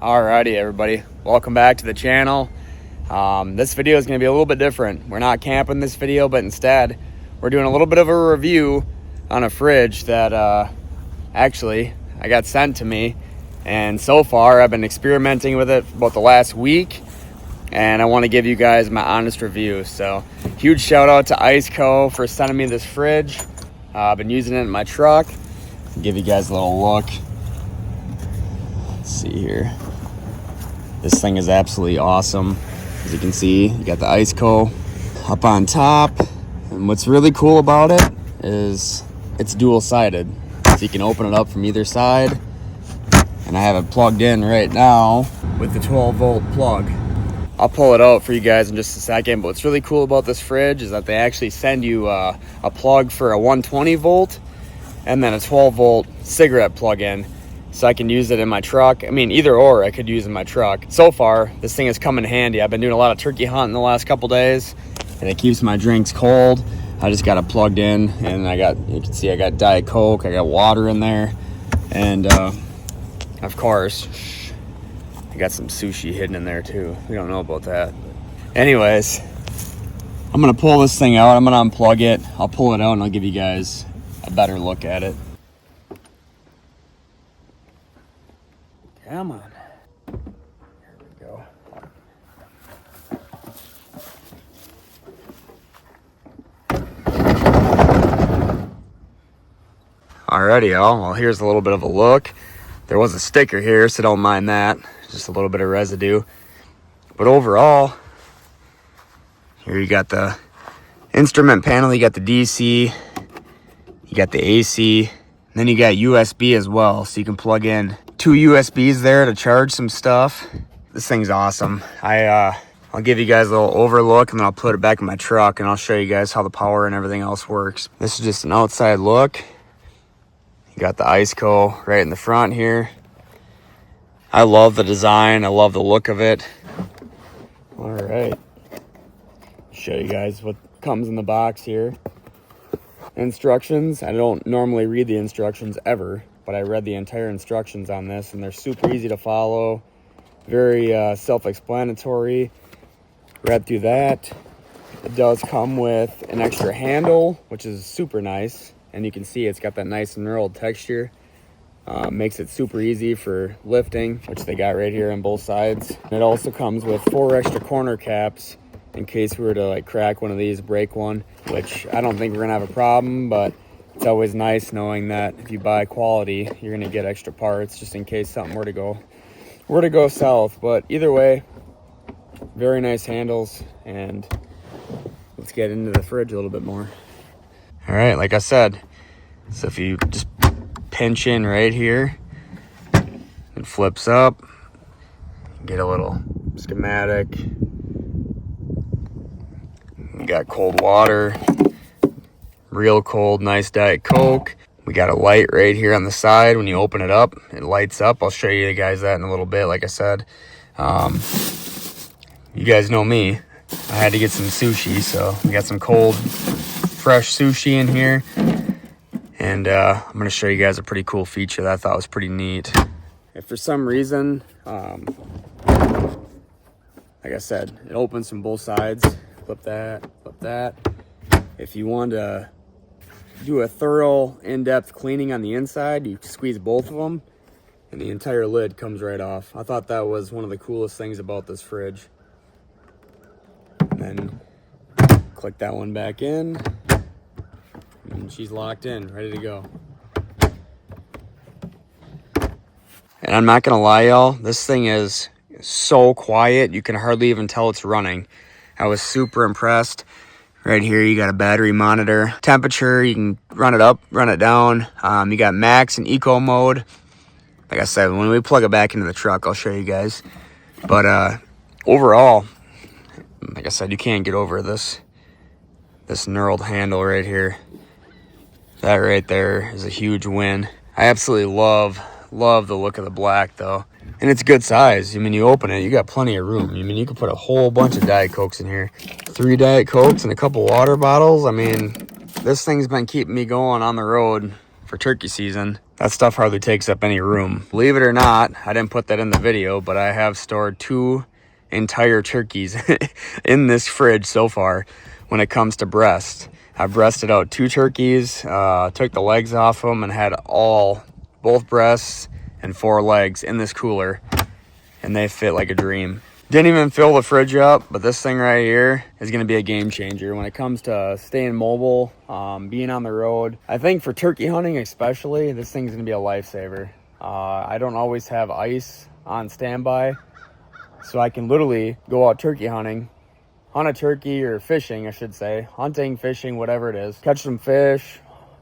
Alrighty, everybody, welcome back to the channel. This video is going to be a little bit different. We're not camping this video, but instead we're doing a little bit of a review on a fridge that actually I got sent to me, and so far I've been experimenting with it for about the last week, and I want to give you guys my honest review. So huge shout out to ICECO for sending me this fridge. I've been using it in my truck. I'll give you guys a little look. Let's see here. This thing is absolutely awesome. As you can see, you got the ICECO up on top. And what's really cool about it is it's dual-sided. So you can open it up from either side. And I have it plugged in right now with the 12-volt plug. I'll pull it out for you guys in just a second. But what's really cool about this fridge is that they actually send you a plug for a 120-volt and then a 12-volt cigarette plug-in. So I can use it in my truck. I mean, either or I could use in my truck. So far, this thing has come in handy. I've been doing a lot of turkey hunting the last couple days, and it keeps my drinks cold. I just got it plugged in, and you can see I got Diet Coke, I got water in there, and of course, I got some sushi hidden in there too. We don't know about that. Anyways, I'm gonna pull this thing out. I'm gonna unplug it. I'll pull it out, and I'll give you guys a better look at it. Come on. Here we go. Alrighty, y'all. Well, here's a little bit of a look. There was a sticker here, so don't mind that. Just a little bit of residue. But overall, here you got the instrument panel, you got the DC, you got the AC, and then you got USB as well, so you can plug in 2 USBs there to charge some stuff. This thing's awesome. I'll give you guys a little overlook, and then I'll put it back in my truck, and I'll show you guys how the power and everything else works. This is just an outside look. You got the ICECO right in the front here. I love the design. I love the look of it. All right. Show you guys what comes in the box here. Instructions. I don't normally read the instructions ever, but I read the entire instructions on this, and they're super easy to follow, very self-explanatory. Read through that. It does come with an extra handle, which is super nice, and you can see it's got that nice knurled texture. Makes it super easy for lifting, which they got right here on both sides. It also comes with 4 extra corner caps in case we were to like crack one of these, break one, which I don't think we're gonna have a problem, but it's always nice knowing that if you buy quality, you're gonna get extra parts just in case something were to go south. But either way, very nice handles, and let's get into the fridge a little bit more. All right, like I said, so if you just pinch in right here, it flips up. Get a little schematic. We got cold water. Real cold, nice Diet Coke. We got a light right here on the side. When you open it up, it lights up. I'll show you guys that in a little bit. Like I said, you guys know me. I had to get some sushi, so we got some cold, fresh sushi in here. And I'm going to show you guys a pretty cool feature that I thought was pretty neat. If for some reason, like I said, it opens from both sides. Flip that, flip that. If you want to do a thorough in-depth cleaning on the inside, you squeeze both of them and the entire lid comes right off. I thought that was one of the coolest things about this fridge. And then click that one back in, and she's locked in, ready to go. And I'm not gonna lie, y'all, this thing is so quiet you can hardly even tell it's running. I was super impressed. Right here, you got a battery monitor. Temperature, you can run it up, run it down. You got max and eco mode. Like I said, when we plug it back into the truck, I'll show you guys. But overall, like I said, you can't get over this knurled handle right here. That right there is a huge win. I absolutely love the look of the black though. And it's good size. I mean, you open it, you got plenty of room. I mean, you could put a whole bunch of Diet Cokes in here. 3 Diet Cokes and a couple water bottles. I mean, this thing's been keeping me going on the road for for turkey season. That stuff hardly takes up any room. Believe it or not, I didn't put that in the video, but I have stored 2 entire turkeys in this fridge so far when it comes to breast. I breasted out 2 turkeys, took the legs off them, and had both breasts and 4 legs in this cooler, and they fit like a dream. Didn't even fill the fridge up, but this thing right here is going to be a game changer when it comes to staying mobile, being on the road. I think for turkey hunting especially, this thing's going to be a lifesaver. I don't always have ice on standby, so I can literally go out turkey hunting, hunt a turkey, or fishing, I should say. Hunting, fishing, whatever it is. Catch some fish,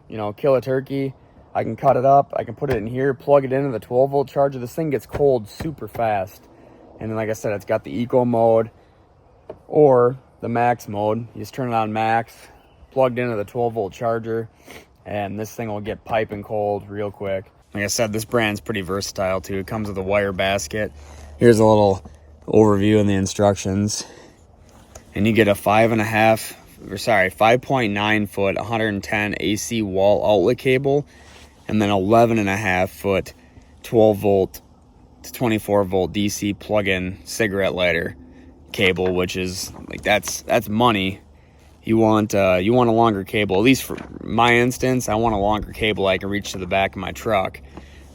you know, kill a turkey. I can cut it up. I can put it in here, plug it into the 12-volt charger. This thing gets cold super fast. And then, like I said, it's got the eco mode or the max mode. You just turn it on max, plugged into the 12-volt charger, and this thing will get piping cold real quick. Like I said, this brand's pretty versatile too. It comes with a wire basket. Here's a little overview in the instructions. And you get a 5.9 foot 110 AC wall outlet cable, and then 11.5 foot 12-volt to 24-volt DC plug-in cigarette lighter cable, which is like that's money. You want a longer cable. At least for my instance, I want a longer cable I can reach to the back of my truck.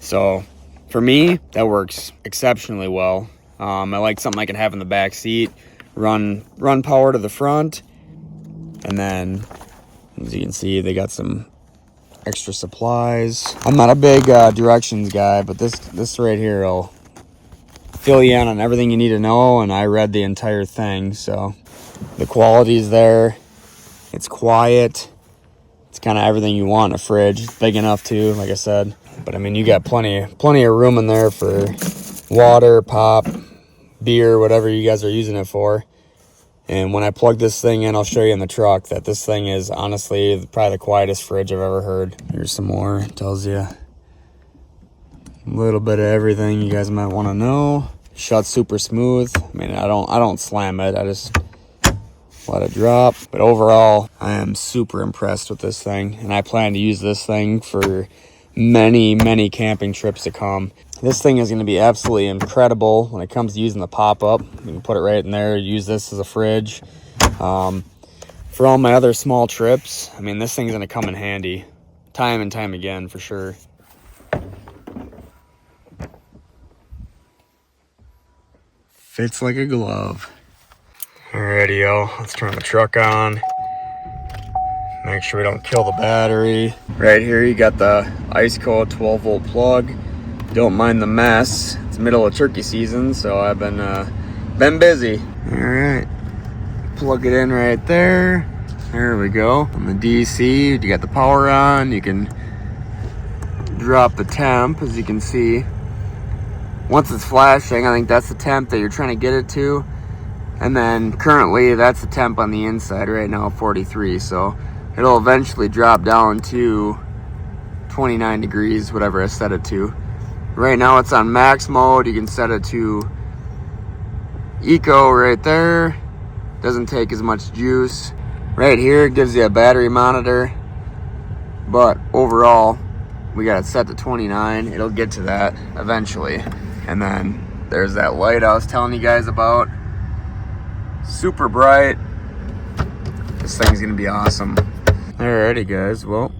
So for me, that works exceptionally well. I like something I can have in the back seat, run power to the front, and then as you can see, they got some extra supplies. I'm not a big directions guy, but this right here will fill you in on everything you need to know, and I read the entire thing, so the quality's there. It's quiet. It's kind of everything you want in a fridge. It's big enough too, like I said. But I mean, you got plenty of room in there for water, pop, beer, whatever you guys are using it for. And when I plug this thing in, I'll show you in the truck that this thing is honestly probably the quietest fridge I've ever heard. Here's some more. It tells you a little bit of everything you guys might want to know. Shuts super smooth. I mean, I don't slam it. I just let it drop. But overall, I am super impressed with this thing, and I plan to use this thing for many camping trips to come. This thing is going to be absolutely incredible when it comes to using the pop-up. You can put it right in there, use this as a fridge. For all my other small trips, I mean, this thing's going to come in handy time and time again for sure. Fits like a glove. Alrighty, y'all. Let's turn the truck on. Make sure we don't kill the battery. Right here, you got the ICECO 12-volt plug. Don't mind the mess. It's middle of turkey season, so I've been busy. Alright. Plug it in right there. There we go. On the DC, you got the power on. You can drop the temp, as you can see. Once it's flashing, I think that's the temp that you're trying to get it to. And then currently, that's the temp on the inside right now, 43. So it'll eventually drop down to 29 degrees, whatever I set it to. Right now it's on max mode. You can set it to eco right there. Doesn't take as much juice. Right here it gives you a battery monitor. But overall, we got it set to 29. It'll get to that eventually. And then there's that light I was telling you guys about. Super bright. This thing's gonna be awesome. Alrighty guys, well,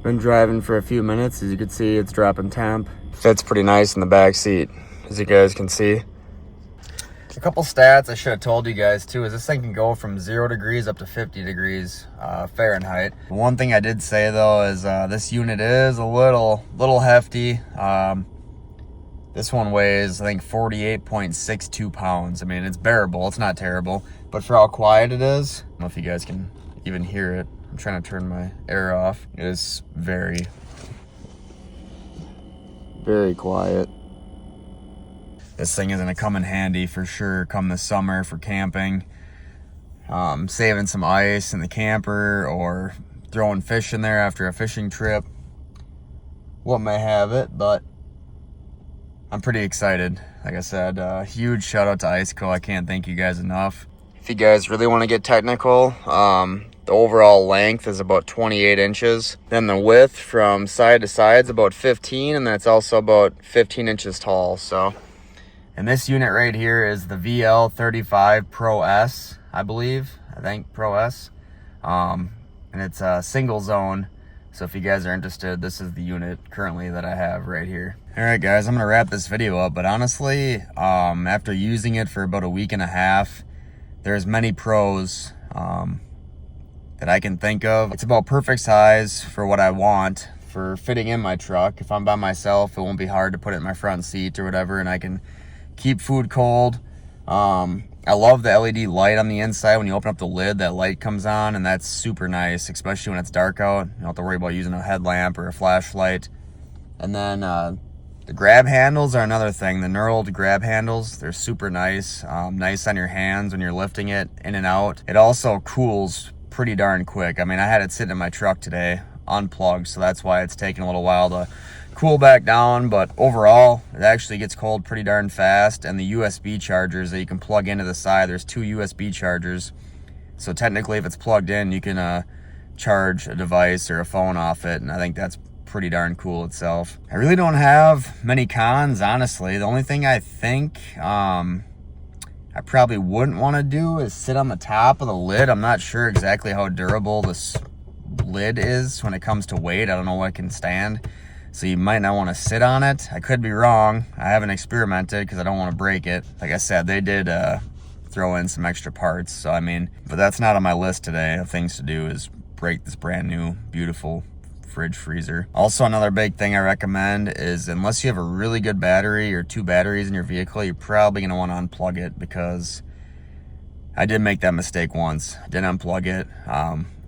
been driving for a few minutes. As you can see, it's dropping temp. Fits pretty nice in the back seat, as you guys can see. A couple stats I should have told you guys too is this thing can go from 0 degrees up to 50 degrees Fahrenheit. One thing I did say though is this unit is a little hefty. This one weighs, I think, 48.62 pounds. I mean, it's bearable. It's not terrible. But for how quiet it is, I don't know if you guys can even hear it. I'm trying to turn my air off. It is very quiet. This thing is going to come in handy for sure come this summer for camping. Saving some ice in the camper or throwing fish in there after a fishing trip. What may have it, but I'm pretty excited. Like I said, huge shout out to ICECO. I can't thank you guys enough. If you guys really want to get technical, the The overall length is about 28 inches. Then the width from side to side is about 15, and then it's also about 15 inches tall. So, and this unit right here is the VL35 ProS, I believe. I think ProS. And it's a single zone. So if you guys are interested, this is the unit currently that I have right here. All right, guys, I'm gonna wrap this video up, but honestly, after using it for about a week and a half, there's many pros that I can think of. It's about perfect size for what I want for fitting in my truck. If I'm by myself, it won't be hard to put it in my front seat or whatever, and I can keep food cold. I love the LED light on the inside. When you open up the lid, that light comes on, and that's super nice, especially when it's dark out. You don't have to worry about using a headlamp or a flashlight. And then the grab handles are another thing. The knurled grab handles, they're super nice. Nice on your hands when you're lifting it in and out. It also cools pretty darn quick. I mean, I had it sitting in my truck today, unplugged, so that's why it's taking a little while to cool back down. But overall, it actually gets cold pretty darn fast. And the USB chargers that you can plug into the side, there's 2 USB chargers. So technically, if it's plugged in, you can charge a device or a phone off it, and I think that's pretty darn cool itself. I really don't have many cons, honestly. The only thing I think I probably wouldn't want to do is sit on the top of the lid. I'm not sure exactly how durable this lid is when it comes to weight. I don't know what it can stand, so you might not want to sit on it. I could be wrong. I haven't experimented because I don't want to break it. Like I said, they did throw in some extra parts, so I mean, but that's not on my list today of things to do, is break this brand new beautiful fridge freezer. Also, another big thing I recommend is, unless you have a really good battery or 2 batteries in your vehicle, you're probably going to want to unplug it, because I did make that mistake once. I didn't unplug it.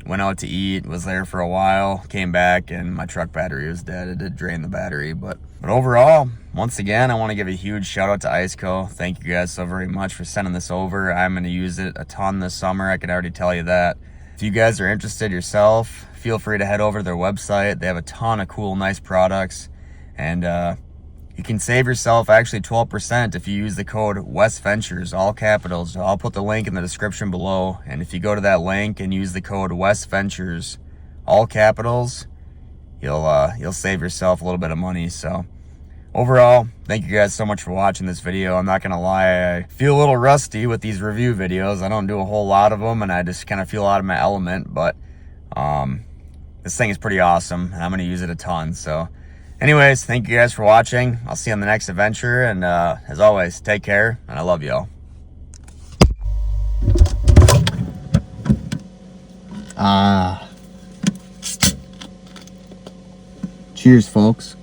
Went out to eat, was there for a while, came back, and my truck battery was dead. It did drain the battery, but overall, once again, I want to give a huge shout out to ICECO. Thank you guys so very much for sending this over. I'm going to use it a ton this summer. I can already tell you that. If you guys are interested yourself, feel free to head over to their website. They have a ton of cool, nice products, and you can save yourself actually 12% if you use the code Wesventures, all capitals. I'll put the link in the description below, and if you go to that link and use the code Wesventures, all capitals, you'll save yourself a little bit of money. So overall, thank you guys so much for watching this video. I'm not gonna lie, I feel a little rusty with these review videos. I don't do a whole lot of them, and I just kind of feel out of my element, but this thing is pretty awesome, and I'm gonna use it a ton. So anyways, thank you guys for watching. I'll see you on the next adventure, and as always, take care, and I love y'all. Cheers, folks.